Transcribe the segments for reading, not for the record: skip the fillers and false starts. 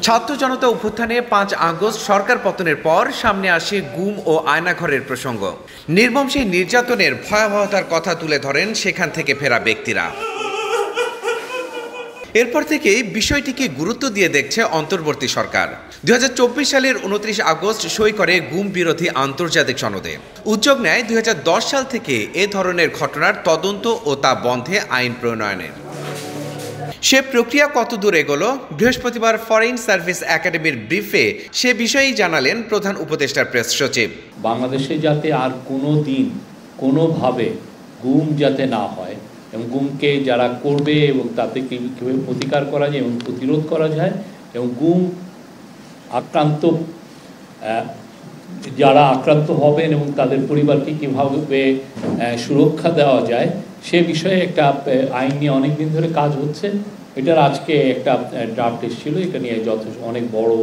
ছাত্র জনতা অভ্যুত্থানে 5 আগস্ট সরকার পতনের পর সামনে আসে গুম ও আয়নাঘরের প্রসঙ্গ। নির্মম সেই নির্যাতনের ভয়াবহতার কথা তুলে ধরেন সেখান থেকে ফেরা ব্যক্তিরা। এরপর থেকে বিষয়টিকে গুরুত্ব দিয়ে দেখছে অন্তর্বর্তী সরকার। 2024 সালের 29 আগস্ট সই করে গুম বিরোধী আন্তর্জাতিক সনদে। উদ্যোগ নেয় 2010 সাল থেকে এ ধরনের ঘটনার তদন্ত ও তা বন্ধে আইন প্রণয়নের। সে প্রক্রিয়া কত দূর এগোলো? বৃহস্পতিবার ফরেন সার্ভিস একাডেমির ব্রিফে সে বিষয়েই জানালেন প্রধান উপদেষ্টার প্রেস সচিব। বাংলাদেশে যাতে আর কোনো দিন কোনোভাবে গুম যাতে না হয় এবং গুমকে যারা করবে এবং তাতে কীভাবে প্রতিকার করা যায় এবং প্রতিরোধ করা যায় এবং গুম আক্রান্ত যারা আক্রান্ত হবেন এবং তাদের পরিবারকে কীভাবে সুরক্ষা দেওয়া যায় সে বিষয়ে একটা আইন নিয়ে অনেক দিন ধরে কাজ হচ্ছে। এটার আজকে একটা ড্রাফট এসেছিল, এটা নিয়ে অনেক বড়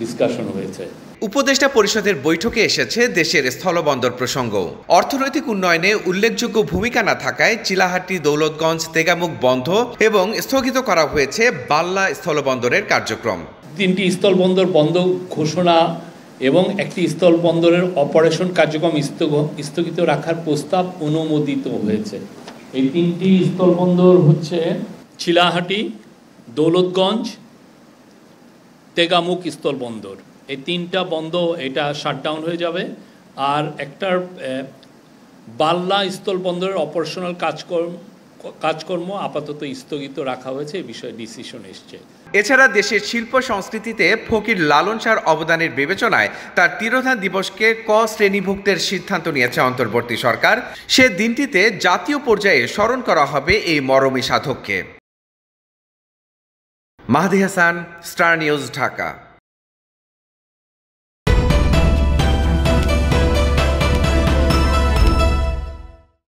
ডিসকাশন হয়েছে। উপদেষ্টা পরিষদের বৈঠকে এসেছে দেশের স্থলবন্দর প্রসঙ্গ। অর্থনৈতিক উন্নয়নে উল্লেখযোগ্য ভূমিকা না থাকায় চিলাহাটি, দৌলতগঞ্জ, তেগামুখ বন্ধ এবং স্থগিত করা হয়েছে বাল্লা স্থলবন্দরের কার্যক্রম। 3টি স্থলবন্দর বন্ধ ঘোষণা এবং একটি স্থলবন্দরের অপারেশন কার্যক্রম স্থগিত রাখার প্রস্তাব অনুমোদিত হয়েছে। এই 3টি স্থলবন্দর হচ্ছে চিলাহাটি, দৌলতগঞ্জ, তেগামুখ স্থলবন্দর। এই 3টা বন্ধ, এটা শাটডাউন হয়ে যাবে। আর একটার বাল্লা স্থলবন্দরের অপারেশনাল কাজকর্ম আপাতত স্থগিত রাখা হয়েছে, এই বিষয়ে ডিসিশন এসছে। এছাড়া দেশের শিল্প সংস্কৃতিতে ফকির লালন শাহর অবদানের বিবেচনায় তার তিরোধান দিবসকে ক শ্রেণীভুক্তের সিদ্ধান্ত নিয়েছে অন্তর্বর্তী সরকার। সে দিনটিতে জাতীয় পর্যায়ে স্মরণ করা হবে এই মরমী সাধককে। Mahdi Hasan, Star News, Dhaka.